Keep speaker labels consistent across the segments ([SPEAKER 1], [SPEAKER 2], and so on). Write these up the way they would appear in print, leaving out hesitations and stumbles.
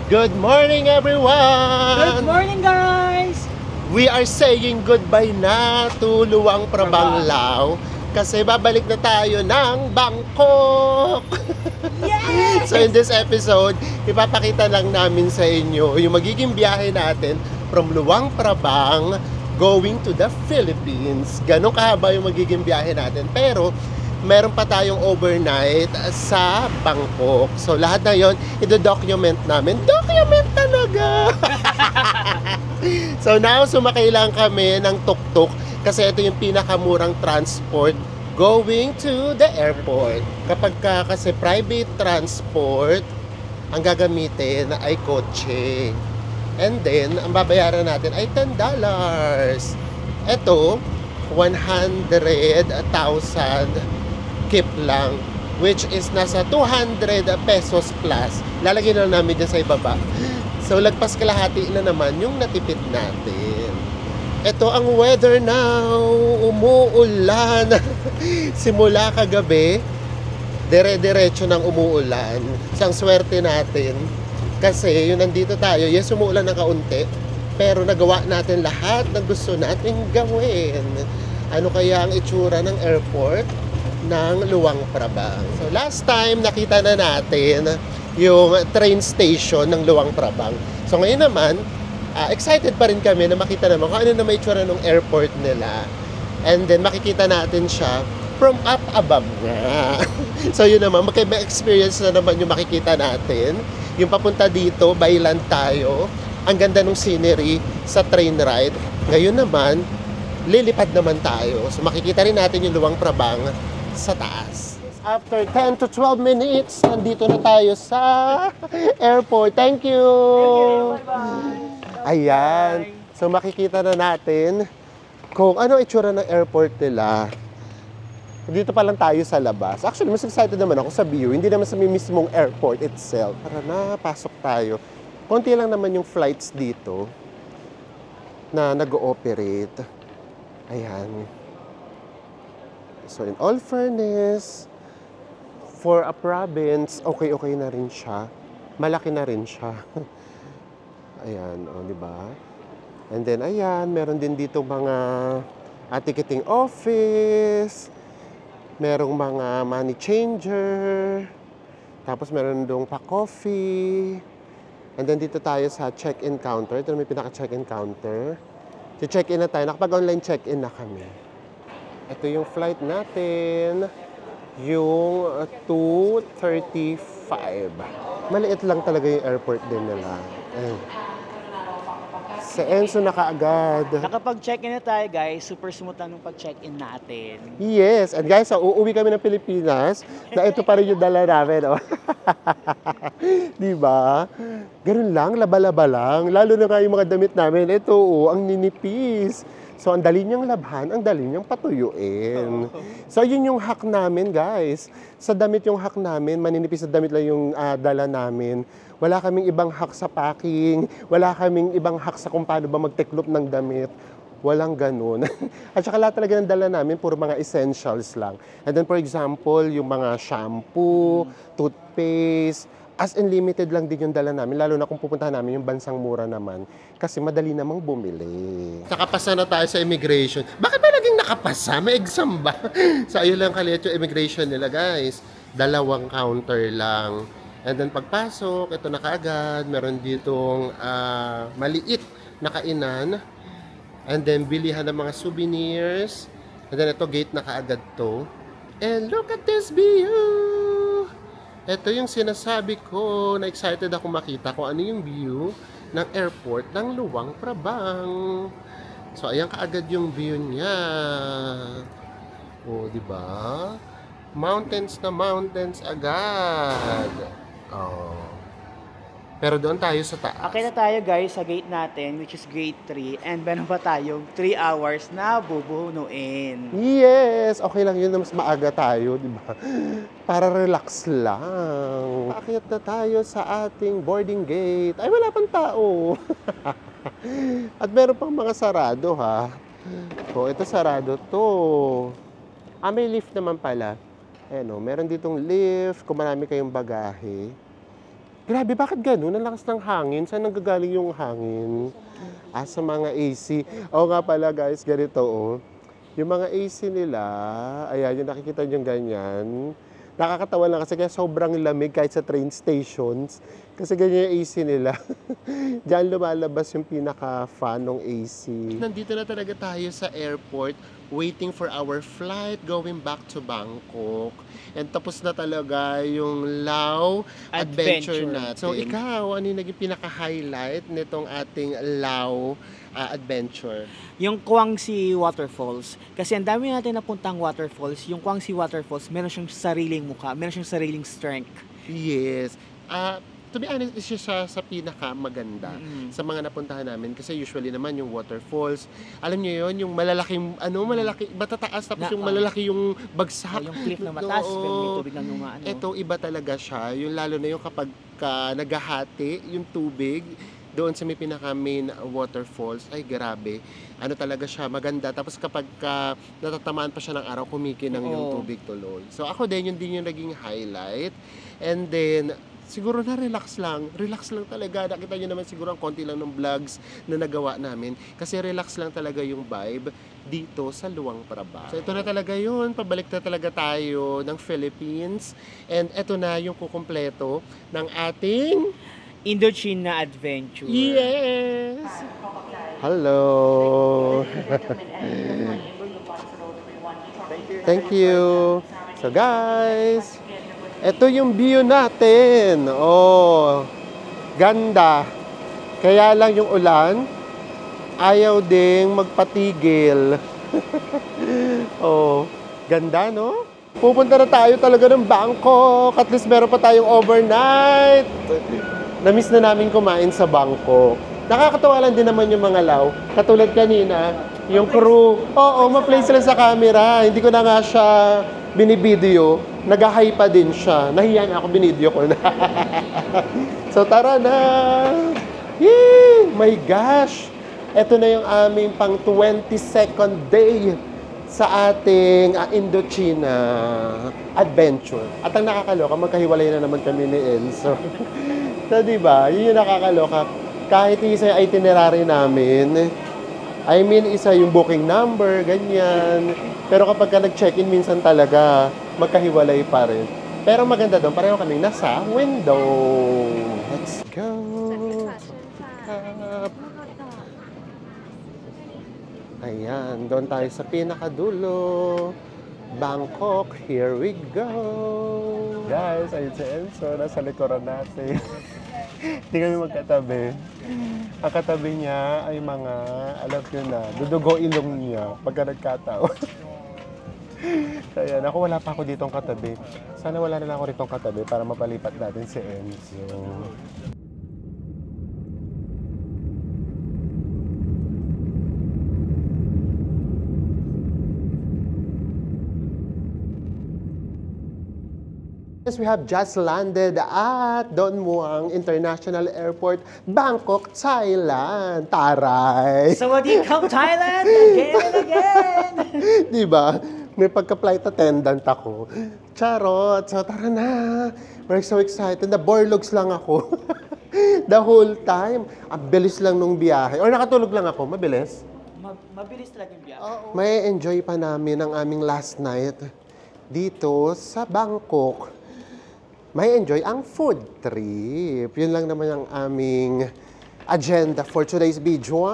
[SPEAKER 1] Good morning, everyone!
[SPEAKER 2] Good morning, guys!
[SPEAKER 1] We are saying goodbye na to Luang Prabanglaw kasi babalik na tayo ng Bangkok!
[SPEAKER 2] Yes!
[SPEAKER 1] So in this episode, ipapakita lang namin sa inyo yung magiging biyahe natin from Luang Prabang going to the Philippines. Ganun kahaba yung magiging biyahe natin. Pero meron pa tayong overnight sa Bangkok. So lahat na yon i-document namin. Document talaga! So now, sumakay lang kami ng tuk-tuk kasi ito yung pinakamurang transport going to the airport. Kapag kasi private transport, ang gagamitin ay kotse. And then, ang babayaran natin ay $10. Ito, 100,000 keep lang, which is nasa 200 pesos plus. Lalagyan na namin dyan sa ibaba. So, lagpas kalahati na naman yung natipid natin. Ito ang weather now. Umuulan. Simula kagabi, dire-diretso ng umuulan. So, ang swerte natin, kasi yung nandito tayo, yes, umuulan ng kaunti, pero nagawa natin lahat ng gusto natin gawin. Ano kaya ang itsura ng airport ng Luang Prabang? So last time nakita na natin yung train station ng Luang Prabang. So ngayon naman, excited pa rin kami na makita naman kung ano na may itsura ng airport nila. And then makikita natin siya from up above nga. So yun naman, magkaiba experience na naman yung makikita natin. Yung papunta dito, by land tayo. Ang ganda ng scenery sa train ride. Ngayon naman, lilipad naman tayo. So makikita rin natin yung Luang Prabang sa taas. After 10 to 12 minutes, nandito na tayo sa airport. Thank you!
[SPEAKER 2] Bye-bye!
[SPEAKER 1] Ayan. So makikita na natin kung ano itsura ng airport nila. Dito pa lang tayo sa labas. Actually, mas excited naman ako sa view. Hindi naman sa mismong airport itself. Tara na, pasok tayo. Konti lang naman yung flights dito na nag-ooperate. Ayan. So, in all fairness, for a province, okay na rin siya. Malaki na rin siya. Ayan, di ba? And then, ayan, meron din dito mga ticketing office, merong mga money changer, tapos meron doon pa coffee. And then dito tayo sa check-in counter. Ito na may pinaka-check-in counter. Check-in na tayo. Nakapag-online check-in na kami. Ito yung flight natin. Yung 2:35. Maliit lang talaga yung airport din nila. Ayun. Sa Enzo na kaagad.
[SPEAKER 2] Nakapag-check-in na tayo, guys. Super smooth lang nung pag-check-in natin.
[SPEAKER 1] Yes. And guys, uuwi kami ng Pilipinas na ito pa rin yung dala namin. Oh. Diba? Ganun lang, laba-laba lang. Lalo na nga yung mga damit namin. Ito, ang ninipis. So, ang dali niyang labhan, ang dali niyang patuyuin. So, yun yung hack namin, guys. Sa damit yung hack namin, maninipis na damit lang yung dala namin. Wala kaming ibang hack sa packing. Wala kaming ibang hack sa kung paano ba magteklop ng damit. Walang ganun. At saka lahat talaga ng dala namin, puro mga essentials lang. And then, for example, yung mga shampoo, toothpaste, as in limited lang din yung dala namin, lalo na kung pupuntahan namin yung bansang mura naman. Kasi madali namang bumili. Nakapasa na tayo sa immigration. Bakit ba naging nakapasa? May exam ba? So, ayun lang kaliit yung immigration nila, guys. 2 counter lang. And then pagpasok, ito na kaagad. Meron ditong maliit na kainan. And then bilihan ng mga souvenirs. And then ito, gate na kaagad to. And look at this view! Ito yung sinasabi ko na excited ako makita kung ano yung view ng airport ng Luang Prabang. So, ayan kaagad yung view niya. O, di ba? Mountains na mountains agad. Oh. Pero doon tayo sa taas.
[SPEAKER 2] Okay na tayo, guys, sa gate natin, which is gate 3. And meron pa tayong 3 hours na bubunuin.
[SPEAKER 1] Yes! Okay lang yun na mas maaga tayo, di ba? Para relax lang. Akyat na tayo sa ating boarding gate. Ay, wala pang tao. At meron pang mga sarado, ha? So, ito sarado to. May lift naman pala. Ayan o, meron ditong lift kung marami kayong bagahe. Grabe, bakit ganun? Ang lakas ng hangin. Saan nanggagaling yung hangin? Sa mga AC. Oo nga pala guys, ganito oh. Yung mga AC nila, ayan, yung nakikita nyo ganyan. Nakakatawa lang kasi kaya sobrang lamig kahit sa train stations. Kasi ganyan yung AC nila. Diyan lumalabas yung pinaka-fan ng AC. Nandito na talaga tayo sa airport waiting for our flight going back to Bangkok. And tapos na talaga yung Lao adventure natin. So ikaw, ano yung naging pinaka-highlight nitong ating Lao adventure?
[SPEAKER 2] Yung Kwangsi Waterfalls. Kasi ang dami natin napuntang waterfalls. Yung Kwangsi Waterfalls, meron siyang sariling mukha, meron siyang sariling strength.
[SPEAKER 1] Yes. To be honest, isa siya sa pinakamaganda sa mga napuntahan namin. Kasi usually naman yung waterfalls, alam niyo yon yung malalaking, malalaki, matataas tapos yung malalaki yung bagsak.
[SPEAKER 2] Yung cliff na mataas, pero may tubig lang yung ano.
[SPEAKER 1] Ito, iba talaga siya. Yung lalo na yung kapag naghahati yung tubig, doon sa may pinaka-main waterfalls, ay grabe. Ano talaga siya, maganda. Tapos kapag natatamaan pa siya ng araw, kumikinang yung tubig tuloy. So ako din, yun din yung naging highlight. And then, siguro na-relax lang. Relax lang talaga. Nakita nyo naman siguro ang konti lang ng vlogs na nagawa namin. Kasi relax lang talaga yung vibe dito sa Luang Prabang. So ito na talaga yun. Pabalik na talaga tayo ng Philippines. And ito na yung kukumpleto ng ating
[SPEAKER 2] Indochina adventure.
[SPEAKER 1] Yes! Hello! Thank you! So guys, ito yung view natin. Oh, ganda. Kaya lang yung ulan, ayaw ding magpatigil. Oh, ganda no? Pupunta na tayo talaga ng Bangkok. At least meron pa tayong overnight. Na-miss na namin kumain sa Bangkok. Nakakatawa lang din naman yung mga Lao. Katulad kanina, yung crew. Oo, ma-play sila sa camera. Hindi ko na nga siya binibideo. Nag-hi pa din siya. Nahiya na ako, binideo ko na. So tara na! Yee! My gosh! Ito na yung aming pang 22nd day sa ating Indochina adventure. At ang nakakaloka, magkahiwalay na naman kami ni Enzo. So, diba? Yun yung nakakaloka. Kahit isa yung itinerary namin, I mean, isa yung booking number, ganyan. Pero kapag ka nag-check-in, minsan talaga, magkahiwalay pa rin. Pero maganda doon, pareho kaming nasa window. Let's go! Ayan, doon tayo sa pinakadulo. Bangkok, here we go! Guys, ayun si Enzo, nasa likuran natin. Hindi kami magkatabi. Ang katabi niya ay mga, alam nyo na, dudugo ilong niya pagka nagkataon. Kaya, ako wala pa ako ditong katabi. Sana wala na lang ako ditong katabi para mapalipat natin si Enzo. We have just landed at Don Muang International Airport, Bangkok, Thailand. Taray!
[SPEAKER 2] Sawadee-khap, Thailand! Again and again!
[SPEAKER 1] Diba? May pagka-flight attendant ako. Charot! So tara na! We're so excited. Naborlogs lang ako. The whole time. Ang bilis lang nung biyahe. Or nakatulog lang ako. Mabilis.
[SPEAKER 2] Mabilis talaga yung biyahe.
[SPEAKER 1] May enjoy pa namin ang aming last night dito sa Bangkok. May enjoy ang food trip. Yun lang naman ang aming agenda for today's video.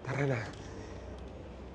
[SPEAKER 1] Tara na.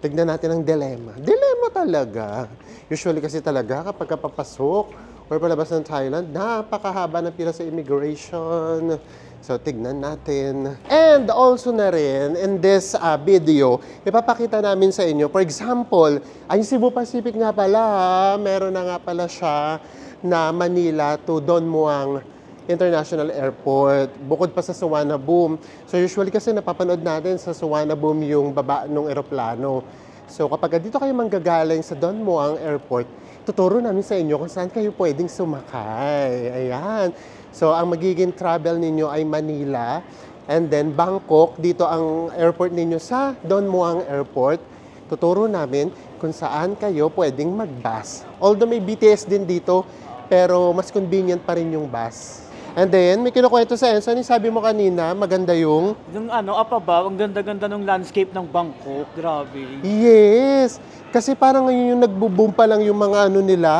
[SPEAKER 1] Tignan natin ang dilemma. Dilemma talaga. Usually kasi talaga kapag papasok or palabas ng Thailand, napakahaba ng pila sa immigration. So, tignan natin. And also na rin, in this video, ipapakita namin sa inyo, for example, ay Cebu Pacific nga pala, meron na nga pala siya na Manila to Don Muang International Airport, bukod pa sa Suvarnabhumi. So usually kasi napapanood natin sa Suvarnabhumi yung baba ng eroplano. So kapag dito kayo manggagaling sa Don Muang Airport, tuturo namin sa inyo kung saan kayo pwedeng sumakay. Ayan. So ang magiging travel ninyo ay Manila and then Bangkok. Dito ang airport ninyo sa Don Muang Airport. Tuturo namin kung saan kayo pwedeng mag-bus. Although may BTS din dito, pero mas convenient pa rin yung bus. And then, may kinukwento sa Enzo. Ano yung sabi mo kanina? Maganda yung...
[SPEAKER 2] Yung apa ba, ang ganda-ganda ng landscape ng Bangkok. Grabe.
[SPEAKER 1] Yes! Kasi parang ngayon yung nagbo-boom pa lang yung mga ano nila.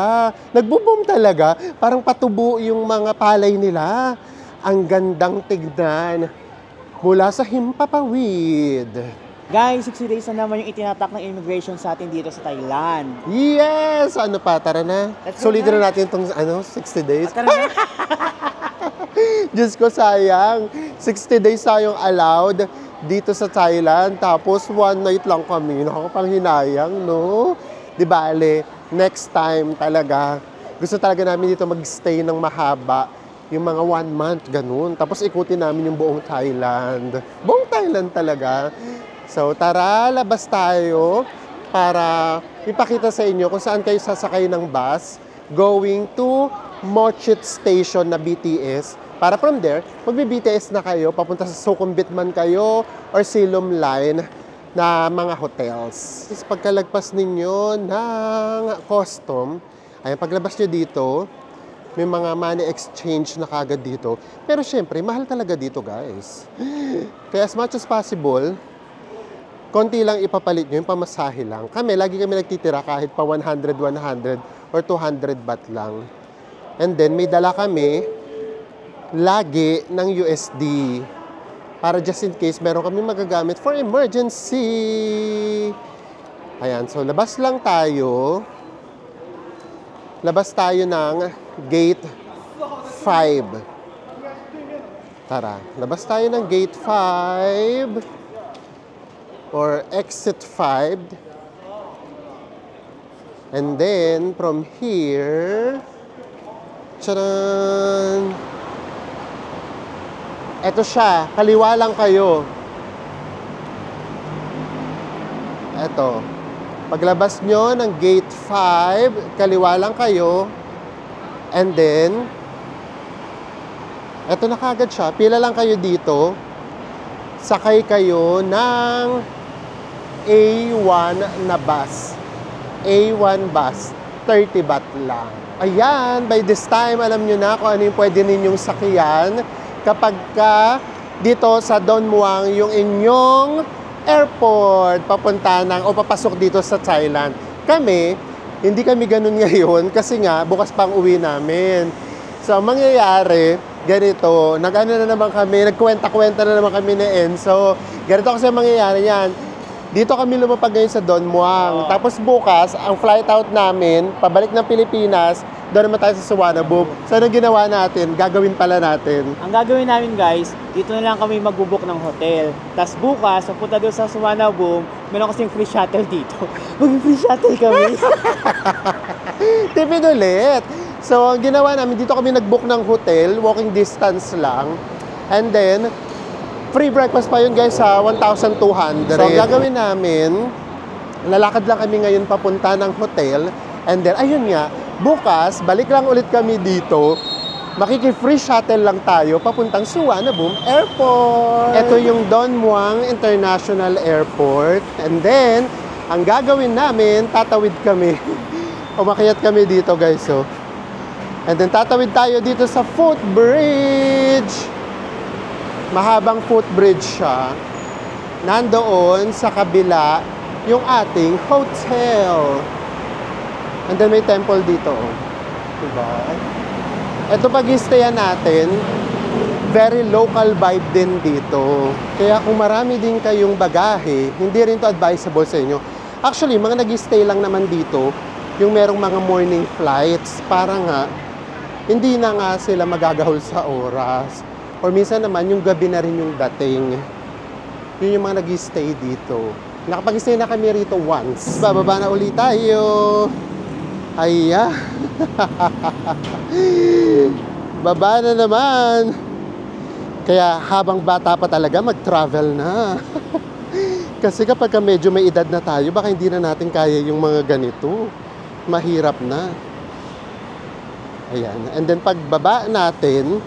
[SPEAKER 1] Nagbo-boom talaga. Parang patubo yung mga palay nila. Ang gandang tignan. Mula sa Himpapawid.
[SPEAKER 2] Guys, 60 days na naman yung itinatak ng immigration sa atin dito sa Thailand.
[SPEAKER 1] Yes! Ano pa? Tara na.
[SPEAKER 2] Let's go
[SPEAKER 1] Sulitin
[SPEAKER 2] na.
[SPEAKER 1] na natin itong 60 days.
[SPEAKER 2] Tara na.
[SPEAKER 1] Diyos ko, sayang. 60 days tayong allowed dito sa Thailand. Tapos, one night lang kami. Nakakapanghinayang, no? Di bale, next time talaga. Gusto talaga namin dito mag-stay ng mahaba. Yung mga 1 month, ganun. Tapos, ikutin namin yung buong Thailand. Buong Thailand talaga. So, tara, labas tayo para ipakita sa inyo kung saan kayo sasakay ng bus going to Mochit Station na BTS. Para from there, magbi-BTS na kayo, papunta sa Sukhumvit man kayo or Silom Line na mga hotels. Tapos pagkalagpas ninyo ng custom, ay paglabas nyo dito, may mga money exchange na kagad dito. Pero syempre, mahal talaga dito, guys. Kaya as much as possible, konti lang ipapalit nyo, yung pamasahe lang. Lagi kami nagtitira kahit pa 100, 100 or 200 baht lang. And then, may dala kami lagi ng USD para just in case meron kami magagamit for emergency. Ayan, so labas lang tayo. Labas tayo ng gate 5. Tara, labas tayo ng gate 5 or exit 5. And then, from here, tcharan! Eto siya, kaliwa lang kayo. Eto. Paglabas nyo ng gate 5, kaliwa lang kayo. And then, eto na kagad siya. Pila lang kayo dito. Sakay kayo ng A1 na bus. A1 bus. 30 baht lang. Ayan, by this time, alam nyo na kung ano yung pwede ninyong sakyan kapag ka dito sa Don Muang yung inyong airport papunta ng o papasok dito sa Thailand. Kami, hindi kami ganun ngayon kasi nga bukas pang uwi namin. So, mangyayari, ganito, nag-ano na naman kami, nagkwenta-kwenta na naman kami ni Enzo. Ganito kasi mangyayari yan. Dito kami lumapag ngayon sa Don Muang. Tapos bukas, ang flight out namin, pabalik ng Pilipinas, doon naman tayo sa Suvarnabhumi. So, anong ginawa natin? Gagawin pala natin.
[SPEAKER 2] Ang gagawin namin, guys, dito na lang kami magbubook ng hotel. Tapos bukas, punta doon sa Suvarnabhumi, meron kasing free shuttle dito. Mag-free shuttle kami.
[SPEAKER 1] Tipid ulit. So, ang ginawa namin, dito kami nag-book ng hotel, walking distance lang. And then, free breakfast pa yun, guys, sa 1,200. So, ang gagawin namin, lalakad lang kami ngayon papunta ng hotel. And then, ayun nga, bukas, balik lang ulit kami dito. Makiki-free shuttle lang tayo papuntang Suvarnabhumi Airport. Ito yung Don Muang International Airport. And then, ang gagawin namin, tatawid kami. Umakyat kami dito, guys. So. And then, tatawid tayo dito sa footbridge. Mahabang footbridge siya. Nandoon sa kabila yung ating hotel. And then may temple dito. Diba? Ito pag-i-stayan natin, very local vibe din dito. Kaya kung marami din kayong bagahe, hindi rin to advisable sa inyo. Actually, mga nag-i-stay lang naman dito, yung merong mga morning flights, para nga, hindi na nga sila magagahol sa oras. Or minsan naman, yung gabi na rin yung dating. Yun yung mga nag-stay dito. Nakapag-stay na kami rito once. Bababa na ulit tayo. Aya. Baba na naman. Kaya habang bata pa talaga, mag-travel na. Kasi kapag medyo may edad na tayo, baka hindi na natin kaya yung mga ganito. Mahirap na. Ayan. And then pagbaba natin,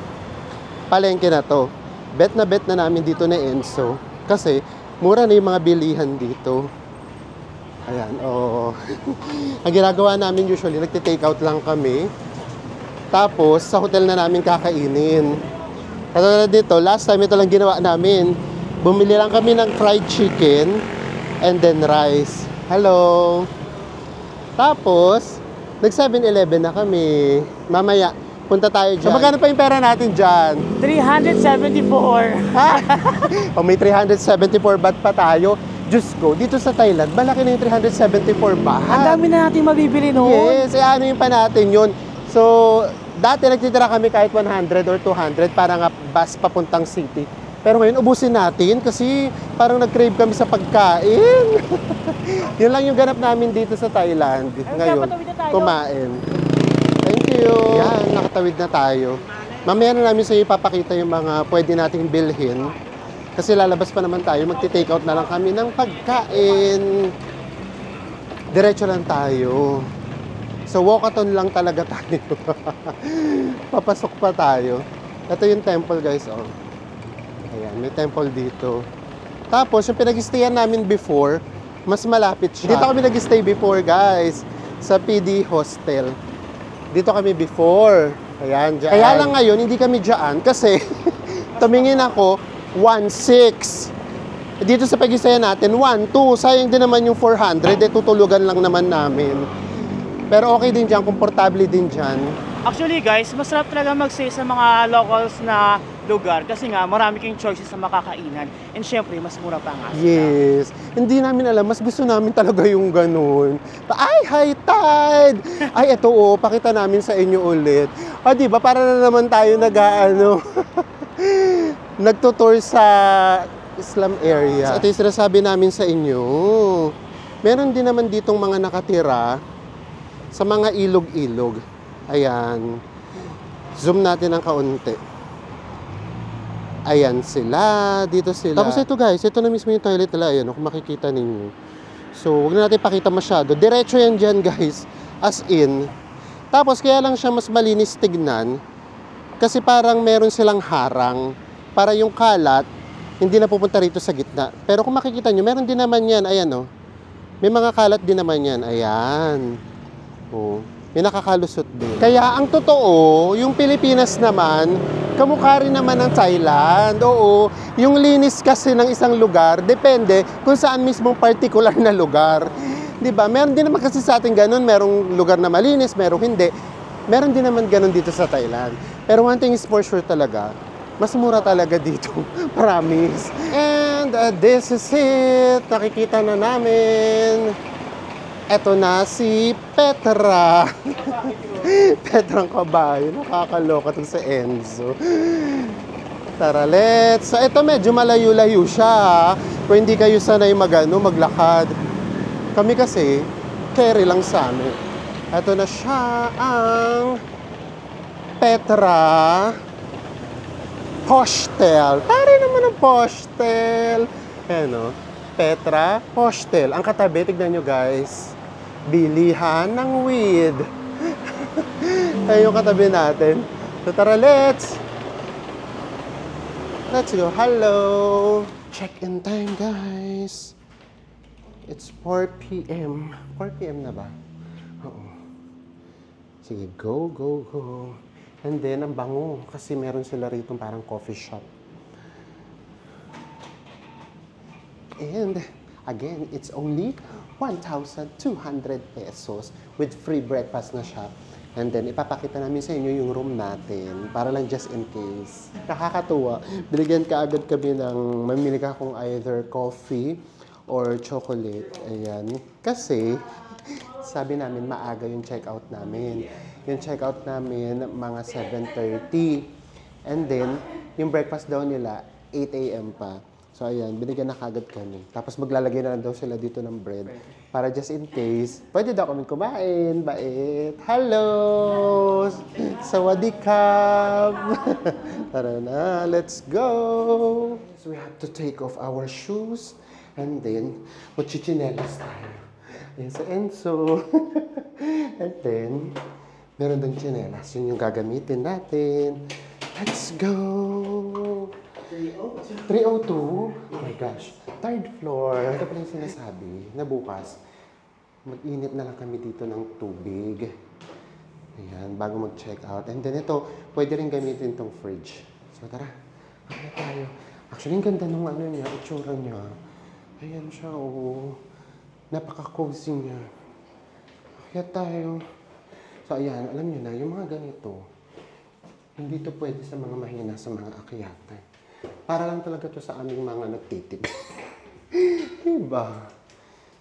[SPEAKER 1] palengke na to. Bet na namin dito na Enzo. Kasi mura na yung mga bilihan dito. Ayan, oo. Ang ginagawa namin usually, nagti-take out lang kami. Tapos, sa hotel na namin kakainin. Katulad dito, last time ito lang ginawa namin. Bumili lang kami ng fried chicken and then rice. Hello! Tapos, nag 7-Eleven na kami. Mamaya, punta tayo dyan. So, magkano pa yung pera natin dyan?
[SPEAKER 2] 374.
[SPEAKER 1] Ha? O may 374 baht pa tayo. Diyos ko, dito sa Thailand, malaki na yung 374 baht.
[SPEAKER 2] Ang dami na natin mabibili noon.
[SPEAKER 1] Yes, ano yung pa natin yun. So, dati nagtitira kami kahit 100 or 200 para nga bus papuntang city. Pero ngayon, ubusin natin kasi parang nag-crave kami sa pagkain. Yun lang yung ganap namin dito sa Thailand. Ngayon, kumain. Thank you. Yan, nakatawid na tayo. Mamaya na namin sa iyo ipapakita yung mga pwede nating bilhin. Kasi lalabas pa naman tayo, magti-take out na lang kami ng pagkain. Diretso lang tayo. So, walkathon lang talaga tayo. Papasok pa tayo. Ito yung temple, guys. Oh. Ayan, may temple dito. Tapos, yung pinag-stayan namin before, mas malapit siya. Dito kami nag-stay before, guys. Sa PD Hostel. Dito kami before. Ayan, dyan. Kaya lang ngayon, hindi kami dyan kasi tumingin ako, 1,600. Dito sa pag-isayan natin, 1,200. Sayang din naman yung 400. Tutulugan lang naman namin. Pero okay din dyan, komportable din dyan.
[SPEAKER 2] Actually guys, masarap talaga mag-stay sa mga locals na lugar kasi nga marami kayong choices na makakainan and syempre mas mura pa nga.
[SPEAKER 1] Yes. Hindi namin alam, mas gusto namin talaga yung ganun. Ay, high tide! Ay, eto pakita namin sa inyo ulit. O, di ba, para na naman tayo nagtutour sa Islam area. Ito yung sinasabi namin sa inyo. Meron din naman ditong mga nakatira sa mga ilog-ilog. Ayan. Zoom natin ng kaunti. Ayan sila. Dito sila. Tapos ito guys, ito na mismo yung toilet nila. Ayan, kung makikita ninyo. So, huwag na natin pakita masyado. Diretso yan dyan guys. As in. Tapos, kaya lang siya mas malinis tignan. Kasi parang meron silang harang. Para yung kalat, hindi na pupunta rito sa gitna. Pero kung makikita nyo, meron din naman yan. Ayan o. May mga kalat din naman yan. Ayan. O. May nakakalusot din. Kaya ang totoo, yung Pilipinas naman, kamukha rin naman ng Thailand. Oo, yung linis kasi ng isang lugar, depende kung saan mismong particular na lugar. 'Di ba? Meron din naman kasi sa atin ganun, merong lugar na malinis, merong hindi. Meron din naman ganun dito sa Thailand. Pero one thing is for sure talaga, mas mura talaga dito. Promise. And this is it. Nakikita na namin. Eto na si Petra. Petrang kabayo. Nakakaloka itong si Enzo. Tara, let's. So, ito medyo malayo-layo siya. Kung hindi kayo sanay maglakad. Kami kasi, carry lang sa amin. Eto na siya ang Petra Hostel. Pare naman ang hostel. Ayan o. Petra Hostel. Ang katabi, tignan nyo guys. Bilihan ng weed. Ayun yung katabi natin. So tara, let's go. Hello. Check-in time, guys. It's 4 p.m. 4 p.m. na ba? Oo. Sige, go. And then, ang bango. Kasi meron sila rito parang coffee shop. And again, it's only 1,200 pesos with free breakfast na siya. And then, ipapakita namin sa inyo yung room natin para lang just in case. Nakakatuwa. Binigyan ka agad kami ng, mamili ka kung either coffee or chocolate. Ayan. Kasi, sabi namin, maaga yung check-out namin. Yung check-out namin, mga 7:30. And then, yung breakfast daw nila, 8 a.m. pa. So, ayan, binigyan na kagad kami. Tapos maglalagay na lang daw sila dito ng bread. Para just in case, pwede daw kami kumain. Bait. Hello! Sawadikap! Tara na, let's go! So, we have to take off our shoes. And then, magchichinelas tayo. Ayan sa Enzo. And then, meron dang chinelas. Yun yung gagamitin natin. Let's go! 302? Oh my gosh. Third floor. Ito pala yung sinasabi na bukas, mag-init na lang kami dito ng tubig. Ayan, bago mag-check out. And then ito, pwede rin gamitin itong fridge. So tara, ano tayo? Actually, ang ganda nung ano niya, itsura niya. Ayan siya, oh. Napaka-cozy niya. Kaya tayo. So ayan, alam niyo na, yung mga ganito, hindi to pwede sa mga mahina sa mga akyatan. Para lang talaga to sa aming mga nagtitip. Diba?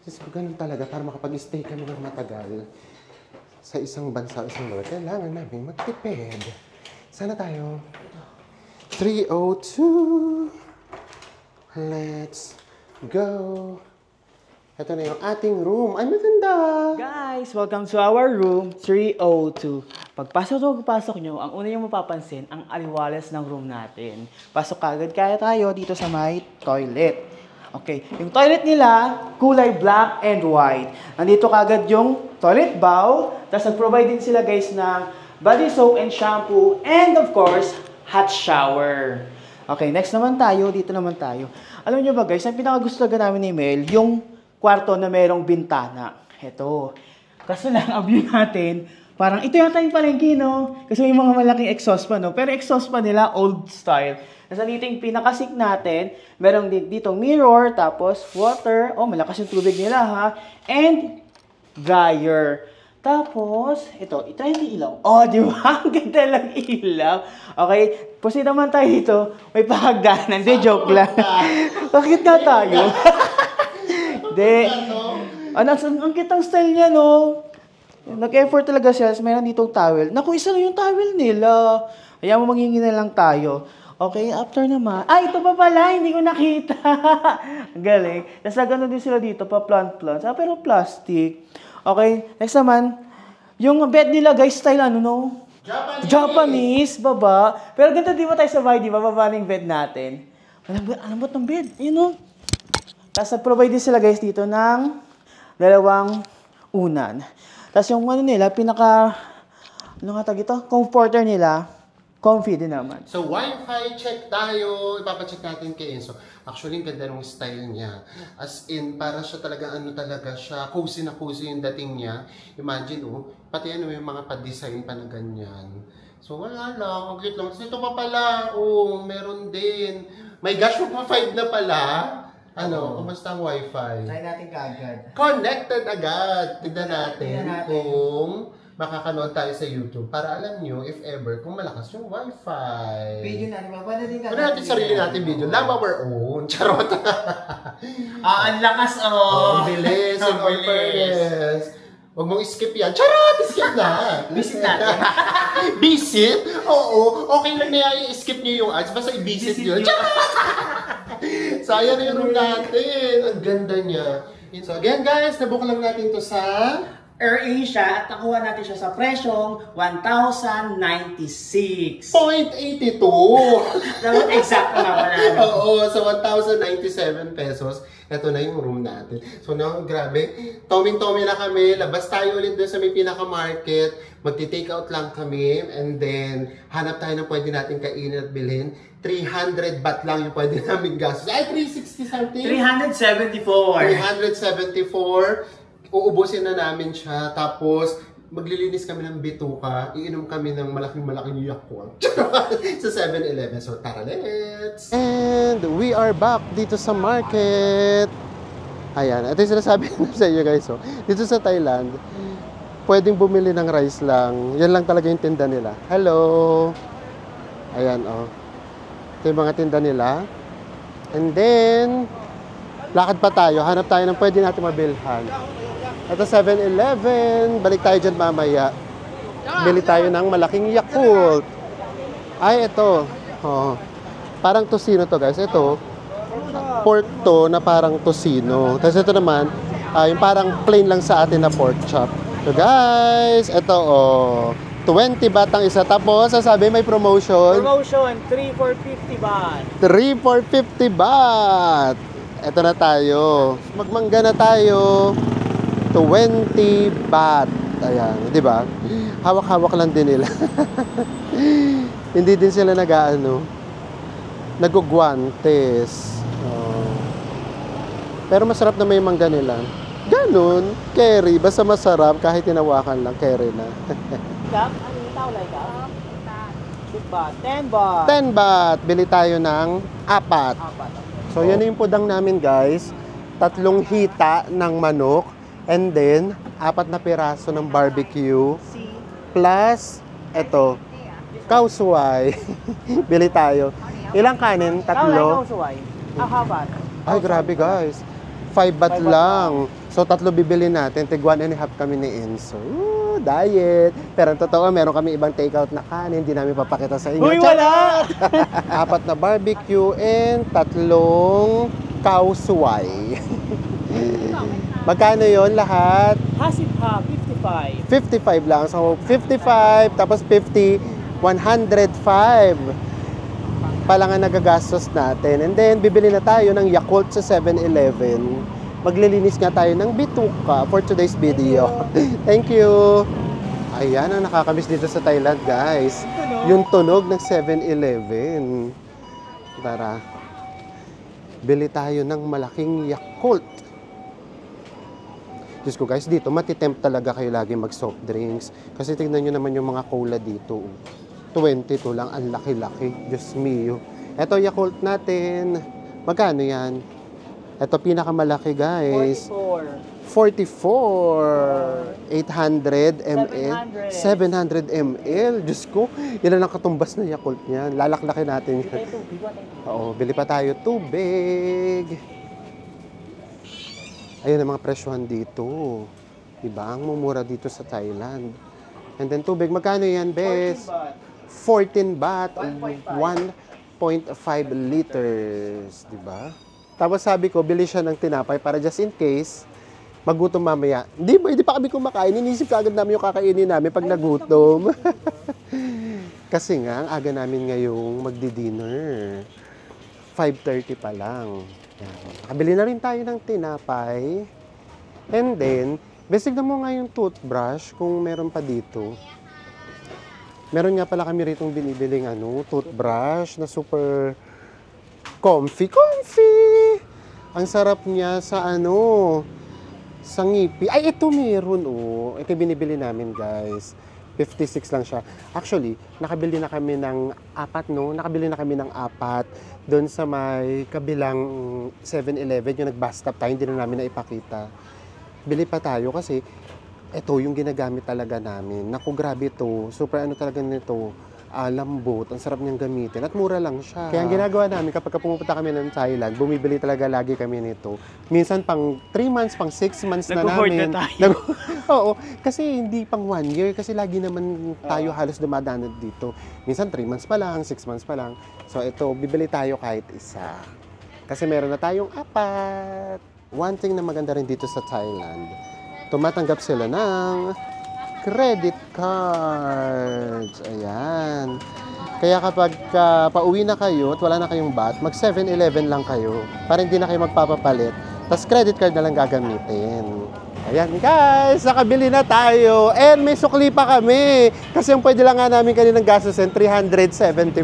[SPEAKER 1] So ganun talaga, para makapag-stay kami ng matagal sa isang bansa, isang lugar, kailangan namin magtipid. Sana tayo. 302. Let's go. Ito na yung ating room. Ay, maganda!
[SPEAKER 2] Guys, welcome to our room 302. Pagpasok nyo, ang una yung mapapansin, ang aliwalas ng room natin. Pasok agad kaya tayo dito sa may toilet. Okay, yung toilet nila, kulay black and white. Nandito kagad yung toilet bowl. Tapos nag-provide din sila guys ng body soap and shampoo. And of course, hot shower. Okay, next naman tayo. Dito naman tayo. Alam nyo ba guys, ang pinakagusto talaga namin ni Mel, yung kwarto na merong bintana. Ito. Kaso lang, ang view natin, parang ito yata yung palengke, no? Kasi may mga malaking exhaust pa, no? Pero exhaust pa nila, old style. Nasa dito yung pinakasink natin, merong dito mirror, tapos water. Oh, malakas yung tubig nila, ha? And dryer. Tapos, ito yung ilaw. Oh, di ba? Ang ganda lang ilaw. Okay, proceed naman tayo dito. May pahagdanan. Hindi, joke lang. Bakit nga tayo? Hindi. Ang kitang style niya, no? Nag-effort talaga siya. Mayroon ditong towel. Naku, isa lang yung towel nila. Kaya mo manghingi na lang tayo. Okay, after naman. Ay, ito pa pala. Hindi ko nakita. Galing. Tapos gano'n din sila dito, pa plant-plants. Pero plastic. Okay, next naman. Yung bed nila, guys, style ano, no? Japanese, baba. Pero ganito, di ba tayo sabay, di ba? Baba na yung bed natin. Alambot ng bed. Ayun, no? Tapos nag-provide din sila guys dito ng dalawang unan. Tapos yung ano nila, ano nga tag ito? Comforter nila, comfy din naman.
[SPEAKER 1] So, Wi-Fi check tayo. Ipapacheck natin kay Enzo. Actually, ang ganda ng style niya. As in, para siya talaga, cozy na cozy yung dating niya. Imagine, pati yung mga pa-design pa na ganyan. So, wala lang. Ang cute lang. Ito pa pala, meron din. My gosh, pa 5 na pala. Kumusta ang Wi-Fi?
[SPEAKER 2] Try natin kaagad.
[SPEAKER 1] Connected agad. Tignan natin kung makakanood tayo sa YouTube para alam nyo, if ever, kung malakas yung Wi-Fi.
[SPEAKER 2] Video natin. Paano din
[SPEAKER 1] natin sarili natin video. Love our own. Charot.
[SPEAKER 2] Ang lakas, oh.
[SPEAKER 1] Ang bilis. Ang fairness. Huwag mong skip yan. Charot! Skip na.
[SPEAKER 2] Visit natin.
[SPEAKER 1] Visit? Oo. Okay lang na i-skip nyo yung ads. Basta i-visit nyo. Charot! So, ayan yung room natin. Ang ganda niya. So, again guys, nabook lang natin to sa
[SPEAKER 2] AirAsia at nakuha natin siya sa presyong 1,096.
[SPEAKER 1] 0.82.
[SPEAKER 2] Dapat exact na naman.
[SPEAKER 1] Oo, sa 1,097 pesos. Ito na yung room natin. So, grabe. Toming-toming na kami. Labas tayo ulit doon sa may pinaka-market. Magti-take out lang kami. And then, hanap tayo ng pwede natin kainin at bilhin. 300 baht lang yung pwede namin gastos. Ay, 360 something?
[SPEAKER 2] 374.
[SPEAKER 1] Uubusin na namin siya. Tapos, maglilinis kami ng bituka. Iinom kami ng malaking-malaking Yakult sa 7-Eleven. So, tara, let's! And we are back dito sa market. Ayan. Ito yung sinasabi sa inyo guys. Dito sa Thailand, pwedeng bumili ng rice lang. Yan lang talaga yung tinda nila. Hello! Ayan, ito yung mga tinda nila. And then, lakad pa tayo. Hanap tayo ng pwede natin mabilhan. Ito 7-Eleven. Balik tayo dyan mamaya. Bili tayo ng malaking Yakult. Ay, ito. Parang tosino to guys. Ito, pork to na parang tosino. Tapos ito naman, yung parang plain lang sa atin na pork chop. So guys, ito 20 baht ang isa. Tapos, sasabi may promotion.
[SPEAKER 2] Promotion, 3 for 50 baht.
[SPEAKER 1] 3 for 50 baht. Ito na tayo. Magmangga na tayo. 20 baht. Ayan, di ba? Hawak-hawak lang din nila. Hindi din sila nagugwantes. Pero masarap na may mangga nila. Ganun, carry. Basta masarap, kahit tinawakan lang, carry na.
[SPEAKER 2] Cup? Ano yung tawlay cup? 10 baht. 10 baht.
[SPEAKER 1] 10 baht. Bili tayo ng 4.
[SPEAKER 2] Apat.
[SPEAKER 1] So, yan yung pudang namin, guys. 3 hita ng manok. And then, 4 na piraso ng barbecue.
[SPEAKER 2] Si
[SPEAKER 1] Plus, eto, kausway. Bili tayo. Ilang kanin?
[SPEAKER 2] tawlay
[SPEAKER 1] 3.
[SPEAKER 2] kausuway. Habat.
[SPEAKER 1] Ay, grabe, guys. 5 baht
[SPEAKER 2] 5 baht
[SPEAKER 1] lang. So, 3 bibili natin. Tig 1.5 kami ni Enzo. Diet. Pero ang totoo, meron kami ibang takeout na kanin. Hindi namin papakita sa inyo.
[SPEAKER 2] Uy, wala!
[SPEAKER 1] 4 na barbecue and 3 kausway. Magkano yon lahat?
[SPEAKER 2] Hasip ha, 55.
[SPEAKER 1] 55 lang. So, 55, tapos 50, 105 pa lang ang nagagastos natin. And then, bibili na tayo ng Yakult sa 7-Eleven. Maglilinis nga tayo ng bituka for today's video. Thank you! Ayan ang nakakamiss dito sa Thailand, guys. Yung tunog ng 7-Eleven. Tara. Bili tayo ng malaking Yakult. Diyos ko, guys, dito matitempt talaga kayo lagi mag-soft drinks. Kasi tignan nyo naman yung mga cola dito. 22 lang, ang laki-laki. Diyos mio. Ito, Yakult natin. Magkano yan? Ito, pinakamalaki, guys. 44. 800 ml. 700 ml. Diyos ko, ilan ang katumbas na Yakult niyan. Lalaklakin natin yan. Oo, bili pa tayo tubig. Ayun ang mga presyohan dito. Diba? Ang mumura dito sa Thailand. And then tubig, magkano yan, bes? 14 baht. 1.5 liters. Diba? Tapos sabi ko, bili siya ng tinapay para just in case, magutom mamaya. Hindi pa kami kumakain. Inisip ka agad namin yung kakainin namin pag nagutom. Kasi nga, ang aga namin ngayong magdi-dinner. 5:30 pa lang. Nakabili na rin tayo ng tinapay. And then, basic na mo nga yung toothbrush kung meron pa dito. Meron nga pala kami ritong binibiling toothbrush na super comfy. Ang sarap niya sa sa ngipi. Ay, ito meron Ito binibili namin, guys. 56 lang siya. Actually, nakabili na kami ng 4, Nakabili na kami ng 4 doon sa may kabilang 7-Eleven, yung nag-bus stop tayo, hindi na namin naipakita. Bili pa tayo kasi ito yung ginagamit talaga namin. Naku, grabe to. Super talaga nito. Lambot. Ang sarap niyang gamitin. At mura lang siya. Kaya ang ginagawa namin kapag pumupunta kami ng Thailand, bumibili talaga lagi kami nito. Minsan pang 3 months, pang 6 months na
[SPEAKER 2] Nag-hoard
[SPEAKER 1] namin.
[SPEAKER 2] na tayo.
[SPEAKER 1] Oo. Kasi hindi pang 1 year. Kasi lagi naman tayo halos dumadaan dito. Minsan 3 months pa lang, 6 months pa lang. So ito, bibili tayo kahit isa. Kasi meron na tayong 4. One thing na maganda rin dito sa Thailand, tumatanggap sila ng credit cards. Ayan. Kaya kapag pauwi na kayo at wala na kayong baht, mag 7-Eleven lang kayo para hindi na kayo magpapapalit. Tapos credit card na lang gagamitin. Ayan guys, nakabili na tayo. And may sukli pa kami. Kasi yung pwede lang nga namin kaninang gastusin, 374.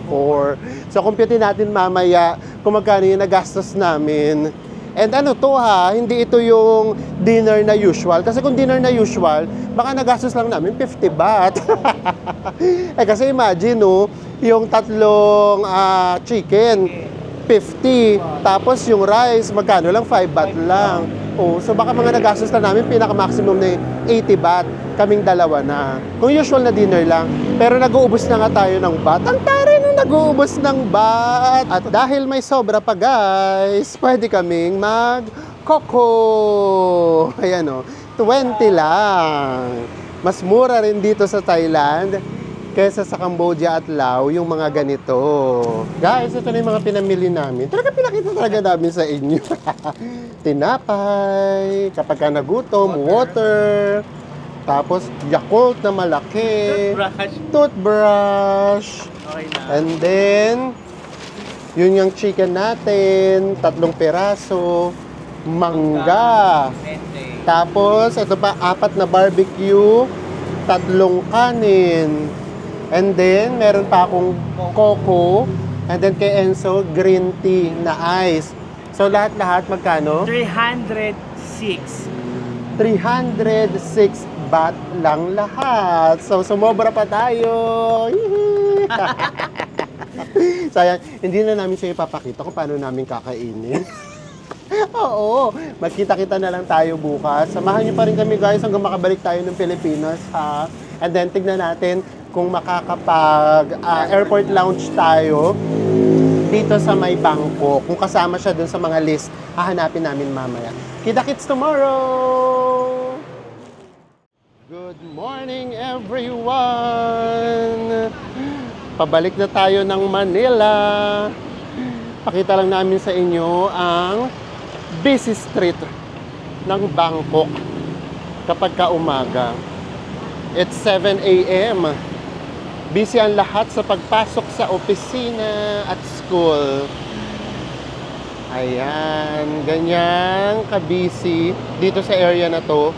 [SPEAKER 1] So computein natin mamaya kung magkano yung nagastos namin. And hindi ito yung dinner na usual. Kasi kung dinner na usual, baka nagastos lang namin 50 baht. Kasi imagine, yung 3 chicken, 50. Tapos yung rice, magkano lang? 5 baht lang. So baka mga nagastos lang namin, pinaka-maximum na 80 baht. Kaming dalawa na. Kung usual na dinner lang. Pero nag-uubos na nga tayo ng baht. Ang tari na nag-uubos ng baht. At dahil may sobra pa guys, pwede kaming mag-coco. Ayan 20 lang. Mas mura rin dito sa Thailand kaysa sa Cambodia at Laos yung mga ganito. Guys, ito na yung mga pinamili namin. Talaga pinakita talaga namin sa inyo. Tinapay, kapag ka nagutom, water, tapos Yakult na malaki, toothbrush.
[SPEAKER 2] Okay na.
[SPEAKER 1] And then, yun yung chicken natin, 3 piraso, mangga. Tapos, ito pa, 4 na barbecue, 3 kanin. And then, meron pa akong coco. And then kay Enzo, green tea na ice. So, lahat-lahat magkano?
[SPEAKER 2] 306.
[SPEAKER 1] 306 bat lang lahat. So, sumobra pa tayo. Sayang, hindi na namin siya ipapakita kung paano namin kakainin. Oo, magkita-kita na lang tayo bukas. Samahan niyo pa rin kami guys hanggang makabalik tayo ng Pilipinas ha. And then tignan natin kung makakapag airport lounge tayo dito sa may Bangkok. Kung kasama siya dun sa mga list, hahanapin namin mamaya. Kita-kits tomorrow! Good morning everyone! Pabalik na tayo ng Manila. Pakita lang namin sa inyo ang busy street ng Bangkok kapag umaga. It's 7 a.m. Busy ang lahat sa pagpasok sa opisina at school. Ayan, ganyan ka-busy dito sa area na to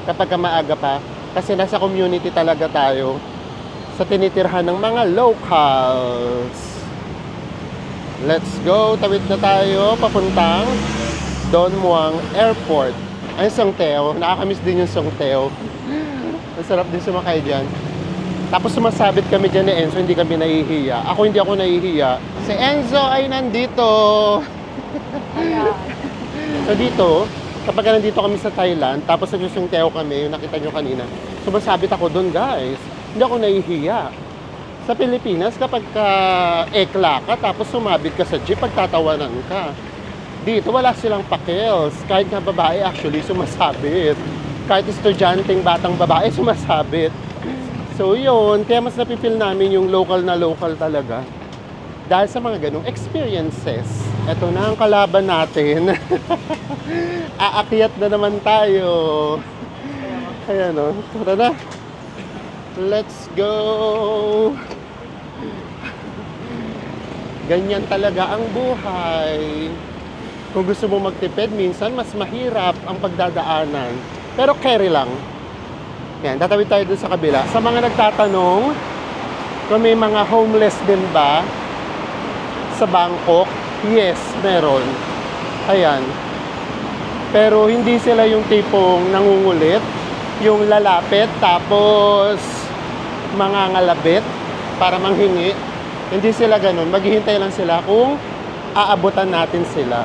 [SPEAKER 1] kapag maaga pa. Kasi nasa community talaga tayo sa tinitirhan ng mga locals. Let's go, tawid na tayo papuntang Don Muang Airport. Ay, Songteo. Nakakamiss din yung Songteo. Ang sarap din sumakay dyan. Tapos sumasabit kami dyan ni Enzo, hindi kami nahihiya. Hindi ako nahihiya. Si Enzo ay nandito. So dito, kapag nandito kami sa Thailand, tapos nag-Songteo kami, yung nakita nyo kanina, sumasabit ako doon guys. Hindi ako nahihiya. Sa Pilipinas, kapag ekla ka, tapos sumabit ka sa jeep, pagtatawanan ka. Dito, wala silang pakils. Kahit na babae, actually, sumasabit. Kahit estudyanteng batang babae, sumasabit. So, yun. Kaya mas napipil namin yung local na local talaga. Dahil sa mga ganong experiences. Ito na ang kalaban natin. Aakyat na naman tayo. Ayan o. Tara na. Let's go! Ganyan talaga ang buhay. Kung gusto mo magtipid, minsan mas mahirap ang pagdadaanan. Pero carry lang. Yan, tatawid tayo dun sa kabila. Sa mga nagtatanong, kung may mga homeless din ba sa Bangkok, yes, meron. Ayan. Pero hindi sila yung tipong nangungulit, yung lalapit, tapos mga ngalabit para manghingi. Hindi sila ganun. Maghihintay lang sila kung aabutan natin sila.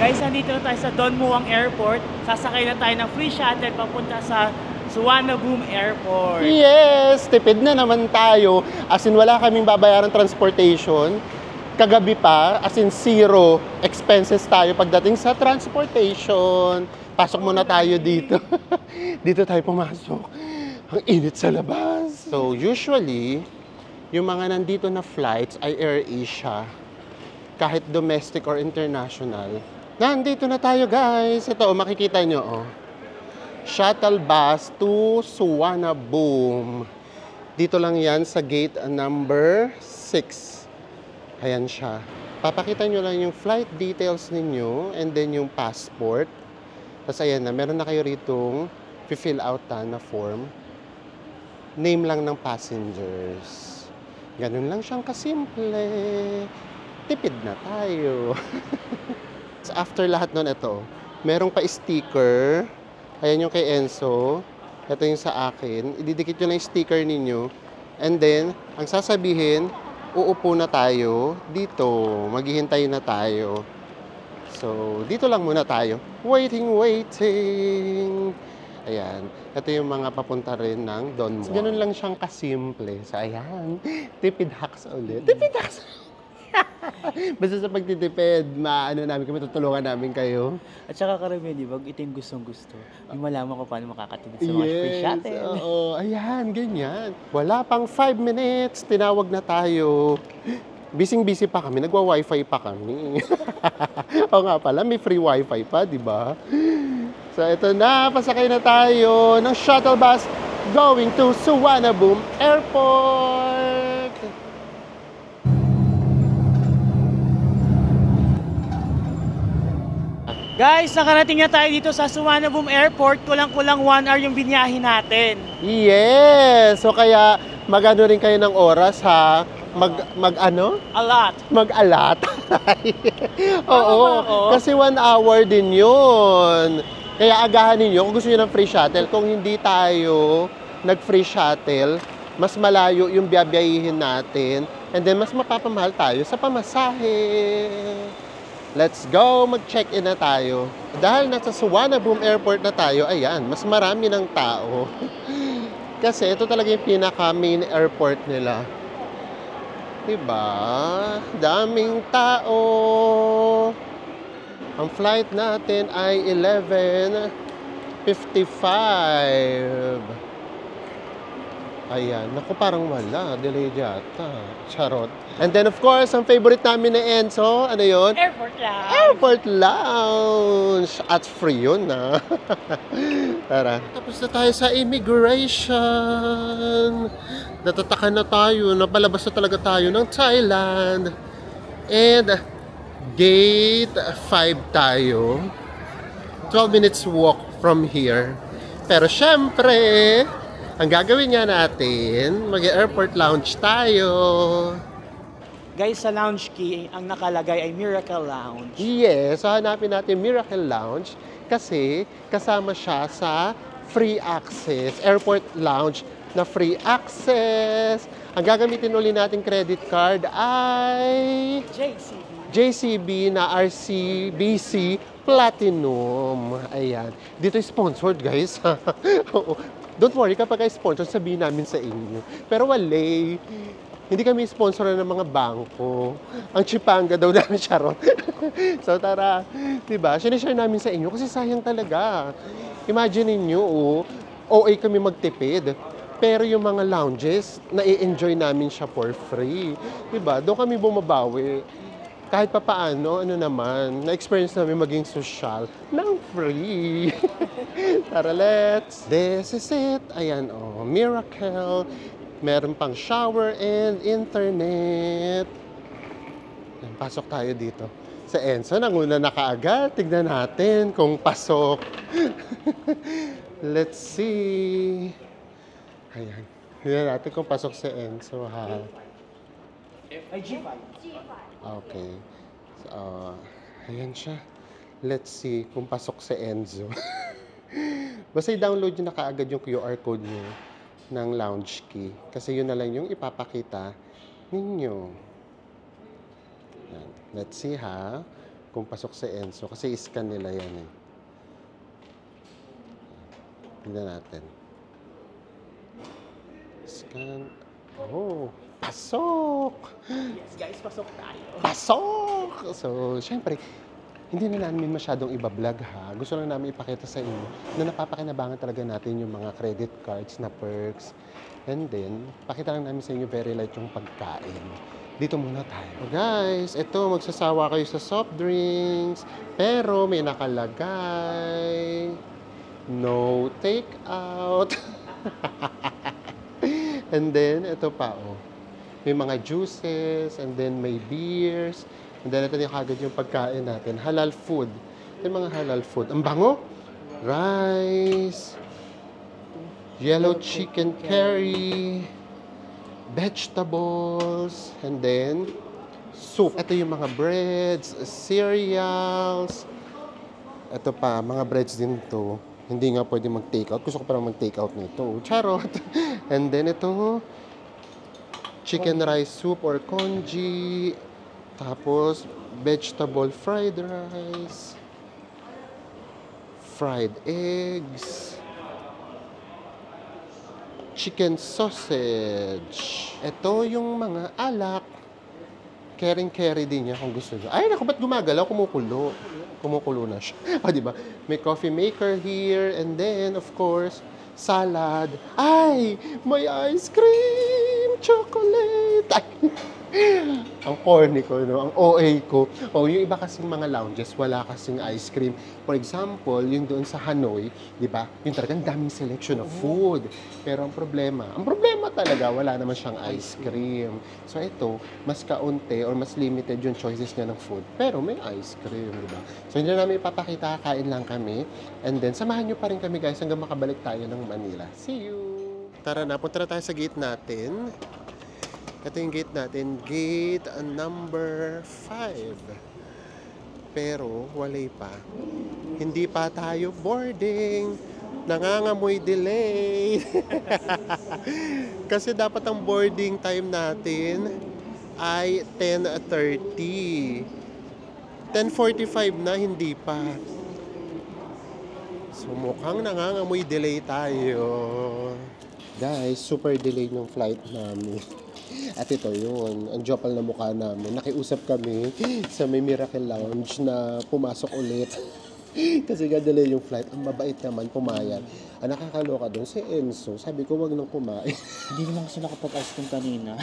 [SPEAKER 2] Guys, nandito na tayo sa Don Muang Airport. Sasakay na tayo ng free shuttle papunta sa Suvarnabhumi Airport.
[SPEAKER 1] Yes! Tipid na naman tayo. As in, wala kaming babayaran transportation. Kagabi pa, as in, zero expenses tayo pagdating sa transportation. Pasok muna tayo dito. Dito tayo pumasok. Ang init sa labas. So, usually, yung mga nandito na flights ay AirAsia. Kahit domestic or international. Nandito na tayo, guys. Ito, makikita nyo, shuttle bus to Suvarnabhumi. Dito lang yan sa gate number 6. Ayan siya. Papakita nyo lang yung flight details ninyo and then yung passport. Tapos ayan na, meron na kayo ritong fill out na form. Name lang ng passengers. Ganun lang siyang kasimple. Tipid na tayo. After lahat nun, ito, merong pa sticker. Ayan yung kay Enzo. Ito yung sa akin. Ididikit nyo lang yung sticker ninyo. And then, ang sasabihin, uupo na tayo dito. Maghihintay na tayo. So, dito lang muna tayo. Waiting. Ayan. Ito yung mga papunta rin ng Don Muang. So, ganun lang siyang kasimple. So, ayan. Tipid hacks ulit. Tipid hacks. Basta sa pagtitipid, namin kami, tutulungan namin kayo.
[SPEAKER 2] At saka karamihan, di ba, ito yung gustong-gusto. Yung malaman ko paano makakatipid sa mga free shuttle.
[SPEAKER 1] Oo. Ayan, ganyan. Wala pang 5 minutes, tinawag na tayo. Busy pa kami, nagwa-wifi pa kami. O nga pala, may free wifi pa, di ba? So, ito na, pasakay na tayo ng shuttle bus going to Suvarnabhumi Airport.
[SPEAKER 2] Guys, nakarating na tayo dito sa Suvarnabhumi Airport. Kulang-kulang 1 hour yung binyahin natin.
[SPEAKER 1] Yes! So, kaya mag-ano rin kayo ng oras, ha? Mag-ano?
[SPEAKER 2] A lot.
[SPEAKER 1] Mag-alat. Oo. Kasi 1 hour din yun. Kaya agahan ninyo kung gusto niyo ng free shuttle. Kung hindi tayo nag-free shuttle, mas malayo yung biyabiyahin natin. And then, mas mapapamahal tayo sa pamasahe. Let's go! Mag-check-in na tayo. Dahil nasa Suvarnabhumi Airport na tayo, ayan, mas marami ng tao. Kasi ito talaga yung pinaka-main airport nila. Diba? Daming tao. Ang flight natin ay 11:55. Ayan. Naku, parang wala. Delayed yata. Charot. And then, of course, ang favorite namin na Enzo, ano yun?
[SPEAKER 2] Airport Lounge!
[SPEAKER 1] Airport Lounge! At free yun, na. Tara. Tapos na tayo sa immigration. Natatakan na tayo. Napalabas na talaga tayo ng Thailand. And, gate 5 tayo. 12 minutes walk from here. Pero syempre, ang gagawin nga natin, mag-airport lounge tayo.
[SPEAKER 2] Guys, sa lounge key, ang nakalagay ay Miracle Lounge.
[SPEAKER 1] Yes, so hanapin natin Miracle Lounge kasi kasama siya sa free access, airport lounge na free access. Ang gagamitin ulit natin credit card ay JCB na RCBC Platinum. Ayan. Dito sponsored, guys. Oo. Don't worry, kapag sponsor, sabihin namin sa inyo. Pero wala. Hindi kami sponsor ng mga bangko. Ang chipanga daw namin, charot. So tara, diba? Sinishare namin sa inyo kasi sayang talaga. Imagine niyo, OA kami magtipid. Pero yung mga lounges, na-enjoy namin siya for free. Diba? Doon kami bumabawi. Kahit pa paano, ano naman, na-experience namin maging social ng free. Tara, let's. This is it. Ayan, Miracle. Meron pang shower and internet. Ayan, pasok tayo dito. Sa Enzo, nanguna na kaagad. Tignan natin kung pasok. Let's see. Ayan. Tignan natin kung pasok si Enzo, ha?
[SPEAKER 2] Ay, G5.
[SPEAKER 1] Okay. So, ayan siya. Let's see kung pasok si Enzo. Basta i-download nyo na kaagad yung QR code nyo ng lounge key. Kasi yun na lang yung ipapakita ninyo. Ayan. Let's see, ha, kung pasok si Enzo. Kasi i-scan nila yan, eh. Tignan natin. Scan. Oh, pasok!
[SPEAKER 2] Yes, guys, pasok tayo.
[SPEAKER 1] Pasok! So, syempre, hindi na namin masyadong iba-vlog, ha. Gusto lang namin ipakita sa inyo na napapakinabangan talaga natin yung mga credit cards na perks. And then, pakita lang namin sa inyo very light yung pagkain. Dito muna tayo. So guys, ito, magsasawa kayo sa soft drinks. Pero may nakalagay. No take out. And then, ito pa, may mga juices, and then may beers. And then, ito yung kagad yung pagkain natin. Halal food. Ito yung mga halal food. Ang bango! Rice, yellow chicken curry, vegetables, and then soup. Ito yung mga breads, cereals. Ito pa, mga breads din to. Hindi nga pwede mag-take out. Gusto ko parang mag-take out nito. Charot! And then ito, chicken rice soup or congee. Tapos, vegetable fried rice. Fried eggs. Chicken sausage. Ito yung mga alak. Carry din niya kung gusto niya. Ay, naku, ba't gumagalaw? Kumukulo. Kumukulo na siya. O, diba? May coffee maker here. And then, of course, salad. Ay! May ice cream! Chocolate! Ay! Ang corny ko, no? Ang OA ko. O, yung iba kasing mga lounges, wala kasing ice cream. For example, yung doon sa Hanoi, di ba? Yung talagang daming selection of food. Pero ang problema talaga, wala naman siyang ice cream. So, ito, mas kaunti or mas limited yung choices niya ng food. Pero may ice cream, di ba? So, hindi na namin ipapakita, kain lang kami. And then, samahan nyo pa rin kami, guys, hanggang makabalik tayo ng Manila. See you! Tara na, punta na tayo sa gate natin. Ito yung gate natin, gate number 5. Pero, walay pa. Hindi pa tayo boarding. Nangangamoy delay. Kasi dapat ang boarding time natin ay 10:30. 10:45 na, hindi pa. So mukhang nangangamoy delay tayo. Guys, super delay ng flight namin. At ito yun, ang jopal na mukha namin. Nakiusap kami sa may Miracle Lounge na pumasok ulit. Kasi nga delay yung flight. Ang mabait naman, pumayag. Ang nakakaloka doon, si Enzo, sabi ko wag nang kumain.
[SPEAKER 2] Hindi naman kasi nakapag-ice cream kanina.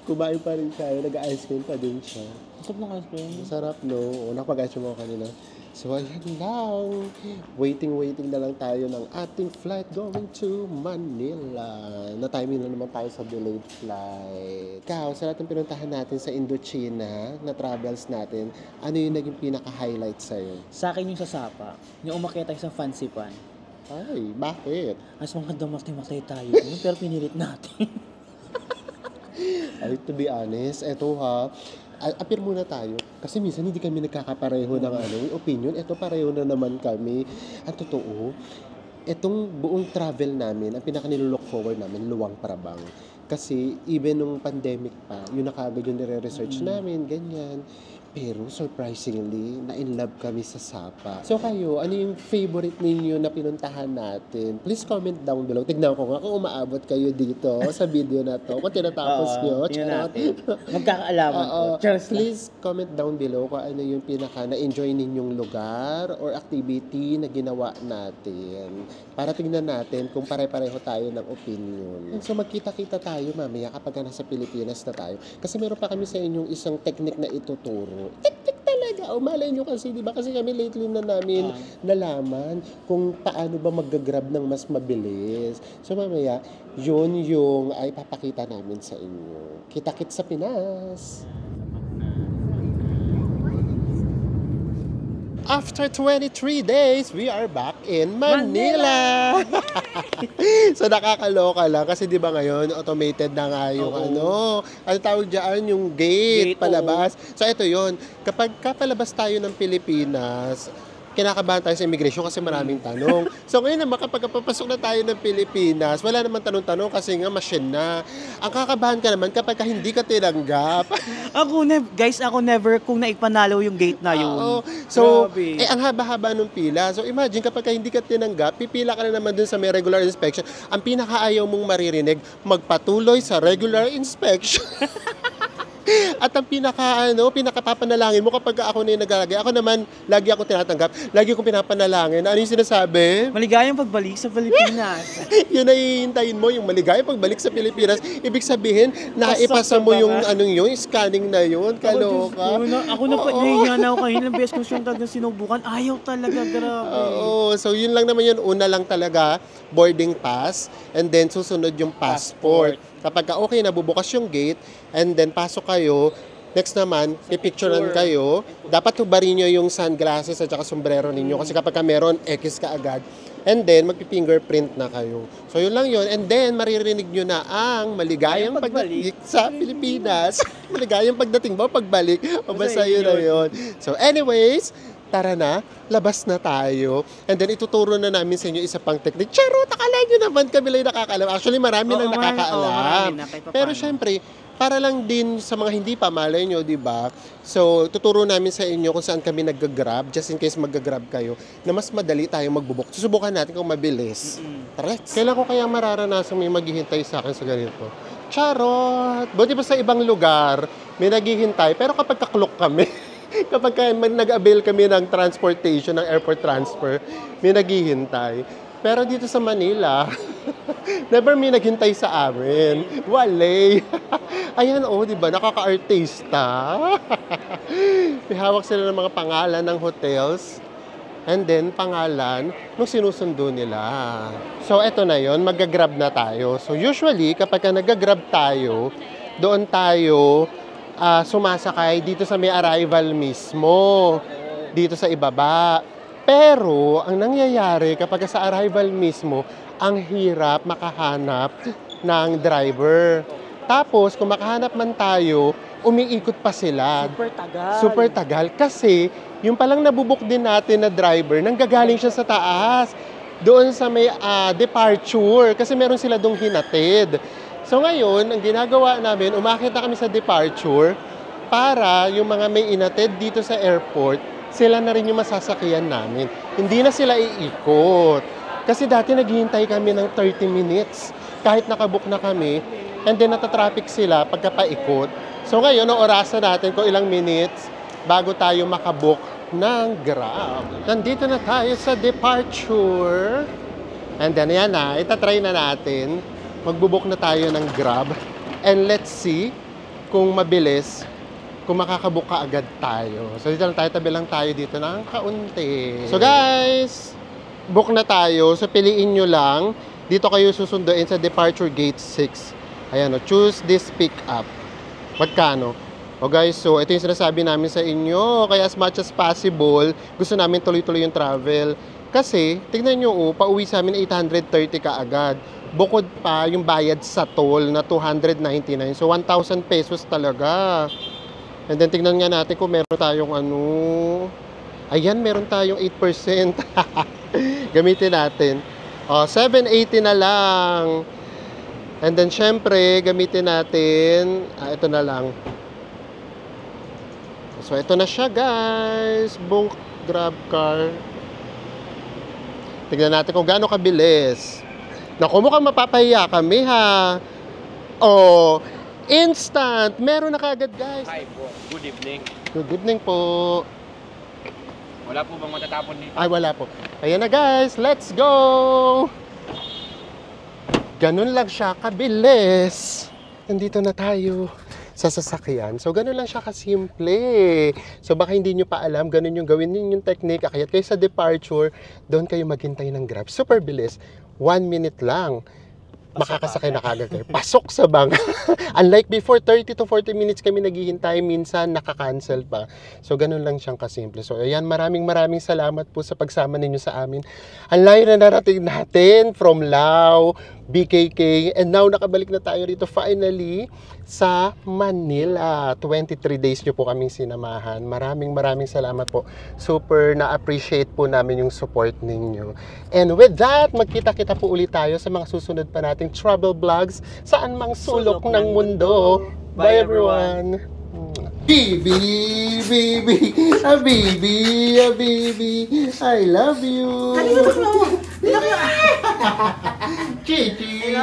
[SPEAKER 1] Kumain pa rin siya, nag-ice cream pa din siya.
[SPEAKER 2] Masarap ng ice cream.
[SPEAKER 1] Masarap, no? O, nakapag-ice cream ako kanina. So, ayan lang. Waiting na lang tayo ng ating flight going to Manila. Na-timing na naman tayo sa delayed flight. Ikaw, sa lahat ng pinuntahan natin sa Indochina, na travels natin, ano yung naging pinaka-highlight sa'yo?
[SPEAKER 2] Sa akin yung sa Sapa, yung umakyat tayo sa Fancy Pan.
[SPEAKER 1] Ay, bakit?
[SPEAKER 2] Mas maganda matay tayo dun, pero pinilit natin.
[SPEAKER 1] Ay, to be honest, eto ha, appear muna tayo. Kasi minsan hindi kami nagkakapareho ng opinion. Eto pareho na naman kami. At totoo, etong buong travel namin, ang pinaka nilook forward namin, Luang Prabang. Kasi even nung pandemic pa, yun na kagad yung nire-research namin, ganyan. Pero surprisingly, na-in-love kami sa Sapa. So kayo, ano yung favorite ninyo na pinuntahan natin? Please comment down below. Tignan ko nga kung umaabot kayo dito sa video na to. Kung tinatapos nyo.
[SPEAKER 2] Tingnan natin. Magkakaalaman ko. Cheers.
[SPEAKER 1] Please comment down below kung ano yung pinaka na-enjoy ninyong lugar or activity na ginawa natin. Para tingnan natin kung pare-pareho tayo ng opinion. So magkita-kita tayo mamaya kapag nasa Pilipinas na tayo. Kasi meron pa kami sa inyong isang technique na ituturo. Tik-tik talaga. O malay nyo kasi, di ba? Kasi kami lately na namin nalaman kung paano ba mag-grab ng mas mabilis. So mamaya, yun yung ay papakita namin sa inyo. Kita-kit sa Pinas! After 23 days, we are back in Manila! So nakakaloka lang kasi di ba ngayon automated na nga yung ano tawag diyan, yung gate palabas. So ito yon, kapag kapalabas tayo ng Pilipinas, kinakabahan tayo sa immigration kasi maraming tanong. So ngayon naman kapag papasok na tayo ng Pilipinas, wala naman tanong-tanong kasi nga machine na. Ang kakabahan ka naman kapag hindi ka tinanggap.
[SPEAKER 2] Guys, ako never kung naipanalo yung gate na yun.
[SPEAKER 1] Oo. So,
[SPEAKER 2] Grabe.
[SPEAKER 1] ang haba-haba ng pila. So, imagine kapag hindi ka tinanggap, pipila ka na naman dun sa may regular inspection. Ang pinakaayaw mong maririnig, magpatuloy sa regular inspection. At ang pinakapapanalangin mo kapag ako na yung naglalagay. Ako naman, lagi ako tinatanggap. Lagi akong pinapanalangin. Ano yung sinasabi?
[SPEAKER 2] Maligayang pagbalik sa Pilipinas.
[SPEAKER 1] Yun ay hihintayin mo, yung maligaya pagbalik sa Pilipinas. Ibig sabihin, naipasa mo yung yung scanning na yun. Kaloka.
[SPEAKER 2] Ako na pa, nahihiya na ako kayo. Ilang beses ko siyang talagang sinubukan. Ayaw talaga, grabe.
[SPEAKER 1] Oo, so yun lang naman yun. Una lang talaga, boarding pass. And then susunod yung passport. Kapag okay, nabubukas yung gate, and then pasok kayo, next naman, pipicturean kayo. Dapat hubarin nyo yung sunglasses at saka sombrero ninyo. Kasi kapag meron, X ka agad. And then, magpi-fingerprint na kayo. So, yun lang yun. And then, maririnig nyo na ang maligayang pagdating sa Pilipinas. Maligayang pagdating ba? Pagbalik. O basta yun na yun. So, anyways, tara na, labas na tayo. And then, ituturo na namin sa inyo isa pang technique. Charot, akala nyo naman kami lang nakakaalam. Actually, marami lang nakakaalam. Pero syempre, para lang din sa mga hindi pa, malay nyo, di ba? So, tuturo namin sa inyo kung saan kami nag-grab, just in case mag-grab kayo, na mas madali tayong magbubok. Susubukan natin kung mabilis. Tara, kailan ko kaya mararanasan may maghihintay sa akin sa ganito? Charot! Buti pa sa ibang lugar, may naghihintay. Pero kapag kaklok kami, kapag nag-avail kami ng transportation, ng airport transfer, may naghihintay. Pero dito sa Manila, never may naghintay sa amin. Wale. Ayan, di ba? Nakaka-artista. May hawak sila ng mga pangalan ng hotels. And then, pangalan nung sinusundo nila. So, eto na yon, mag-grab na tayo. So, usually, kapag nag-grab tayo, doon tayo sumasakay dito sa may arrival mismo. Dito sa ibaba. Pero, ang nangyayari kapag sa arrival mismo, ang hirap makahanap ng driver. Tapos, kung makahanap man tayo, umiikot pa sila.
[SPEAKER 2] Super tagal.
[SPEAKER 1] Super tagal kasi yung palang nabubuk din natin na driver, nanggagaling siya sa taas. Doon sa may departure, kasi meron sila dong hinatid. So ngayon, ang ginagawa namin, umakyat na kami sa departure para yung mga may inatid dito sa airport, sila na rin yung masasakyan namin. Hindi na sila iikot. Kasi dati naghihintay kami ng 30 minutes kahit nakabook na kami, and then natatraffic sila pagkapaikot. So ngayon, ang orasan natin kung ilang minutes bago tayo makabook ng Grab. Nandito na tayo sa departure. And then yan na, itatry na natin. Magbubook na tayo ng Grab. And let's see kung mabilis, kung makakabook ka agad tayo. So dito lang tayo, tabi lang tayo dito ng kaunti. So guys, book na tayo. So piliin nyo lang. Dito kayo susunduin sa departure gate 6. Ayan o, choose this pick up. Magkano? O guys, so ito yung sinasabi namin sa inyo. Kaya as much as possible, gusto namin tuloy-tuloy yung travel. Kasi, tignan nyo, pauwi sa amin 830 ka agad. Bukod pa yung bayad sa toll na 299. So 1,000 pesos talaga. And then tignan nga natin kung meron tayong ayan, meron tayong 8%. Gamitin natin. 780 na lang. And then, syempre, gamitin natin, ito na lang. So, ito na siya, guys. Book Grab car. Tignan natin kung gaano kabilis. Naku, mukhang mapapahiya kami, ha? Oh, instant. Meron na kagad, guys.
[SPEAKER 3] Hi po. Good evening.
[SPEAKER 1] Good evening po.
[SPEAKER 3] Wala po bang matatapon dito?
[SPEAKER 1] Ay, wala po. Ayan na, guys. Let's go! Ganun lang siya kabilis. Nandito na tayo sa sasakyan. So, ganun lang siya kasimple. So, baka hindi nyo pa alam, ganun yung gawin nyo yung technique. Kaya kayo sa departure, doon kayo maghintay ng Grab. Super bilis. 1 minute lang. Makakasakay na kagad kayo. Pasok sa bangka. Unlike before, 30 to 40 minutes kami naghihintay. Minsan, nakakancel pa. So, ganun lang siyang kasimple. So, ayan, maraming salamat po sa pagsama ninyo sa amin. Ang layo na narating natin from Lao, BKK, and now nakabalik na tayo rito finally sa Manila. 23 days nyo po kaming sinamahan. Maraming salamat po. Super na-appreciate po namin yung support ninyo. And with that, magkita-kita po ulit tayo sa mga susunod pa nating travel vlogs saan mang sulok ng mundo. Bye everyone! Baby, I love you. Chichi,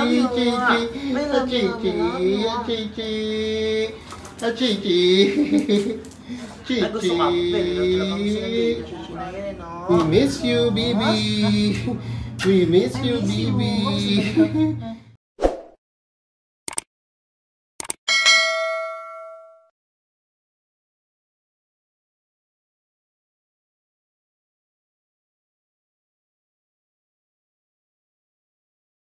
[SPEAKER 1] we miss you, baby. We miss you, baby.